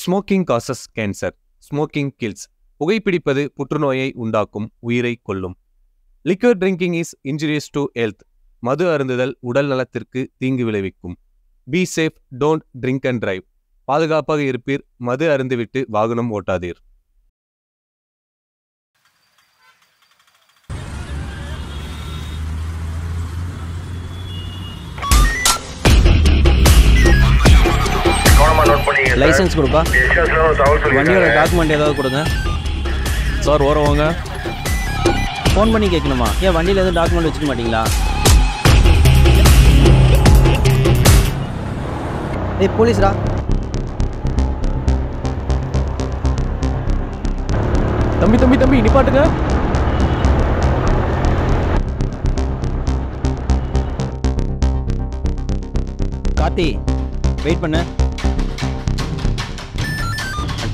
Smoking causes cancer. Smoking kills. புகைப்பிடிப்பது புற்றுநோயை உண்டாக்கும், உயிரை கொல்லும். Liquor drinking is injurious to health. மது அருந்துதல் உடல் நலத்திற்கு தீங்கு விளைவிக்கும். Be safe, don't drink and drive. பாதுகாப்பாக இருப்பீர், மது அருந்துவிட்டு வாகனம் ஓட்டாதீர். லைசன்ஸ் கொடுப்பா. வண்டியோட டாக்குமெண்ட் ஏதாவது கொடுங்க. சார் ஓரம் வாங்க. ஃபோன் பண்ணி கேட்கணுமா? ஏன் வண்டியில் எதுவும் டாக்குமெண்ட் வச்சுக்க மாட்டீங்களா? ஏய் போலீஸ்ரா. தம்பி தம்பி தம்பி நிப்பாட்டுங்க. கார்த்தி வெயிட் பண்ணு.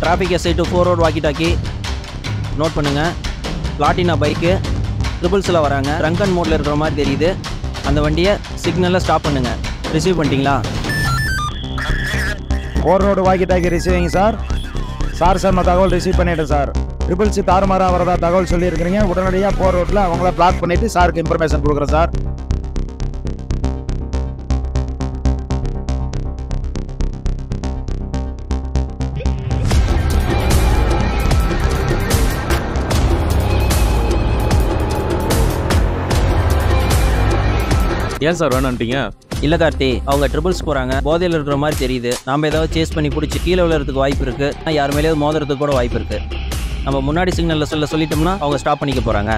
Traffic SI to 4 road walkie talkie note பண்ணுங்க. பிளாட்டினா பைக்கு ட்ரிபிள்ஸில் வராங்க. ட்ரங்க் அண்ட் மோடில் இருக்கிற மாதிரி தெரியுது. அந்த வண்டியை சிக்னலில் ஸ்டாப் பண்ணுங்க. ரிசீவ் பண்ணிட்டீங்களா? 4 road walkie talkie receiving sir. Sir நான் தகவல் ரிசீவ் பண்ணிட்டேன் சார். ட்ரிபிள்ஸு தாறுமாறாக வரதா தகவல் சொல்லியிருக்கிறீங்க. உடனடியாக 4 ரோட்டில் அவங்கள பிளாக் பண்ணிவிட்டு சாருக்கு இன்ஃபர்மேஷன் கொடுக்குறேன் சார். ஏன் சார் வேணான்ட்டீங்க? இல்லை கார்த்தி, அவங்க ட்ரிபிள்ஸ் போகிறாங்க. போதையில் இருக்கிற மாதிரி தெரியுது. நம்ம ஏதாவது சேஸ் பண்ணி பிடிச்சி கீழே விழுறதுக்கு வாய்ப்பு இருக்குது. யார் மேலேயாவது மோதுறதுக்கு கூட வாய்ப்பு இருக்குது. நம்ம முன்னாடி சிக்னலில் சொல்லிட்டோம்னா அவங்க ஸ்டாப் பண்ணிக்க போகிறாங்க.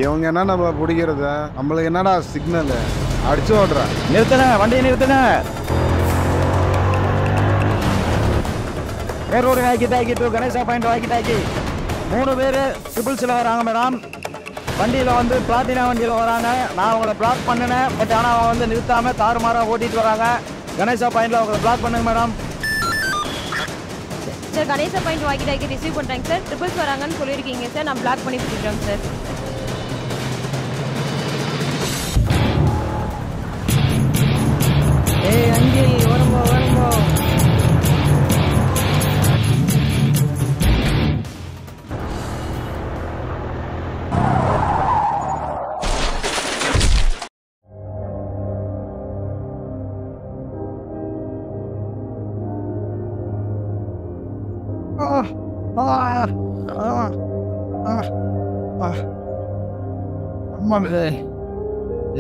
இவங்க என்ன நம்ம பிடிக்கிறத? நம்மளுக்கு என்னடா சிக்னல் அடிச்சு ஓடுற? நிறுத்துன வண்டியை நிறுத்துன. Road walkie talkie to Ganesha point walkie talkie 3 பேர் ட்ரிபிள்ஸில் வராங்க மேடம். வண்டியில் வந்து பிளாட்டினா வண்டியில் வராங்க. நான் அவங்கள பிளாக் பண்ணினேன். பட் ஆனால் அவங்க வந்து நிறுத்தாமல் தாறுமாறாக ஓட்டிட்டு வராங்க. கணேசா பாயிண்டில் அவங்கள பிளாக் பண்ணுங்க madam. Sir Ganesha point walkie talkie receive பண்ணுறாங்க சார். ட்ரிபிள்ஸ் வராங்கன்னு சொல்லியிருக்கீங்க சார். நான் பிளாக் பண்ணி கொடுக்குறேன் சார். ஏய் அங்கே வரும்போ வரும்போ.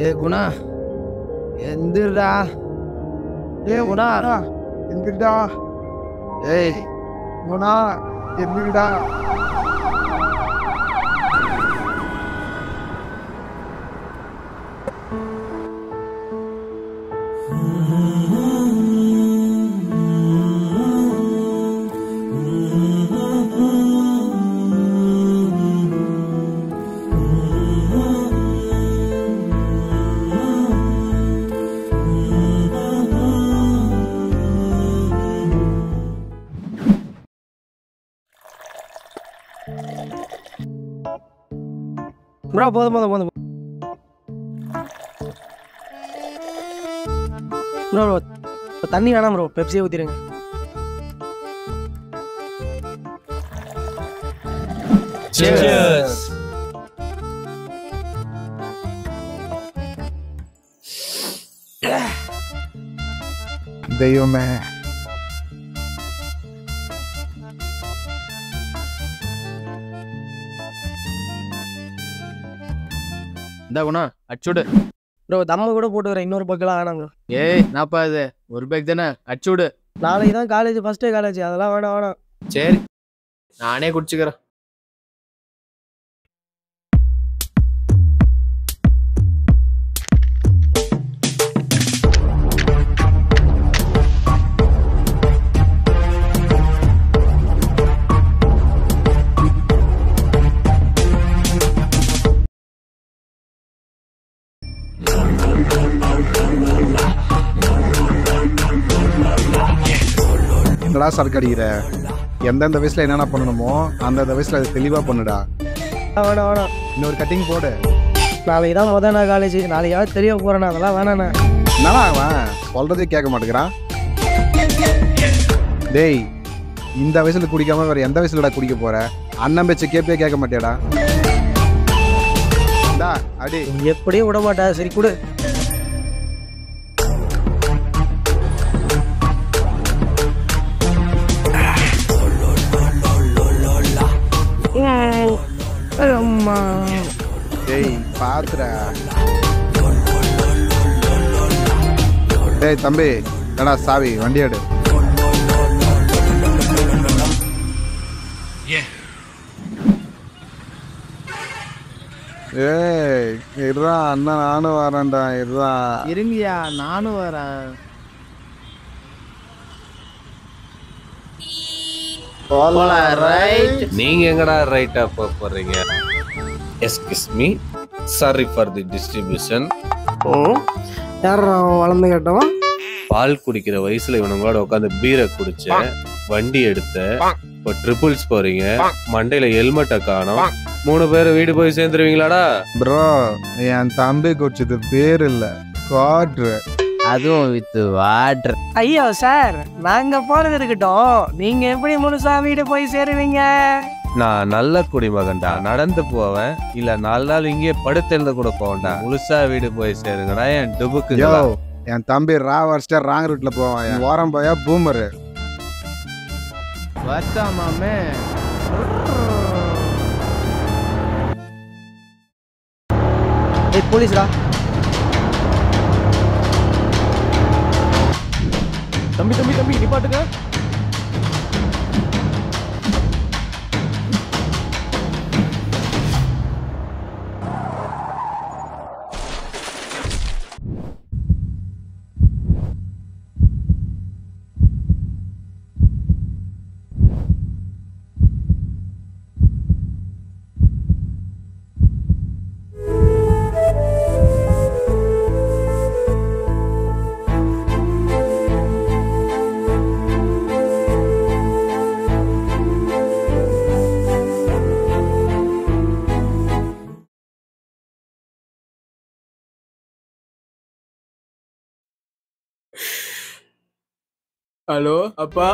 ஏ குணா எந்திரா. ஏ குணா எந்திரா. ஏய் குணா எந்திரா. ப்ரோ போதும் போதும் போதும் ப்ரோ. இப்போ தண்ணி வேணாம் ப்ரோ, பெப்சியே ஊற்றிடுங்க. தெய்வமே. இந்த குணா அச்சுடு. ப்ரோ தம்ம கூட போட்டு வரேன். இன்னொரு பக்கெல்லாம் வேணாம் ப்ரோ. ஏய் நாப்பா இது ஒரு பேக் தானே, அச்சுடு. நாளைக்கு தான் காலேஜ், ஃபர்ஸ்ட் டே காலேஜ். அதெல்லாம் வேணாம் வேணாம். சரி நானே குடிச்சுக்கிறேன். என்னடா சரக்கு அடிக்கிற? எந்தெந்த வயசுல என்னென்ன பண்ணணுமோ அந்தந்த வயசுல அது தெளிவா பண்ணுடா. வேணாம் வேணாம். இன்னொரு கட்டிங் போடு. நாளைக்கு தான் முதல் நாள் காலேஜ். நாளைக்காவது தெரிய போகிறேண்ணா, அதெல்லாம் வேணாண்ணா. என்னடா அவன் சொல்றதே கேட்க மாட்டேங்கிறான். டேய், இந்த வயசுல குடிக்காம வேற எந்த வயசுலடா குடிக்க போற? அண்ணன் பேச்ச கேட்க மாட்டியாடா? அடி. எப்படியும் விட மாட்டா. சரி கொடு. டேய் பாத்துடா. டேய் தம்பி, என்னடா சாவி, வண்டி எடு. ஏய் இருடா அண்ணா, நானும் வரேன்டா. இருடா இருங்கயா, நானும் வரேன். நீங்க எங்கடா ரைட்டா போறீங்க? Excuse me, sorry for the distribution. யார் வளர்ந்து கேட்டவன்? பால் குடிக்கிற வயசுல இவனுங்களோட உட்காந்து பீரை குடிச்ச, வண்டி எடுத்த, இப்போ ட்ரிபிள்ஸ் போறீங்க, மண்டையில ஹெல்மெட்டை காணோம். 3 பேரும் வீடு போய் சேர்ந்துருவீங்களாடா? ப்ரோ, என் தம்பி குடிச்சது பேர் இல்ல, குவாட்ரு. அதுவும் வித்து வாட்டர். ஐயோ சார், நாங்க போறது இருக்கட்டும், நீங்க எப்படி முழுசா வீடு போய் சேருவீங்க? நான் நல்ல குடிமகன்டா, நடந்து போவேன், இல்ல 4 நாள் இங்கே படுத்தெழுத கூட போவேன்டா. முழுசா வீடு போய் சேருங்கடா. என் டுபுக்கு என் தம்பி ராவர்ஸ்டர் ராங் ரூட்ல போவான். என் ஓரம் போயா பூமரு. வச்சாமாமே. போலீஸ்ரா. தம்பி தம்பி தம்பி நிப்பாட்டுங்க. ஹலோ அப்பா.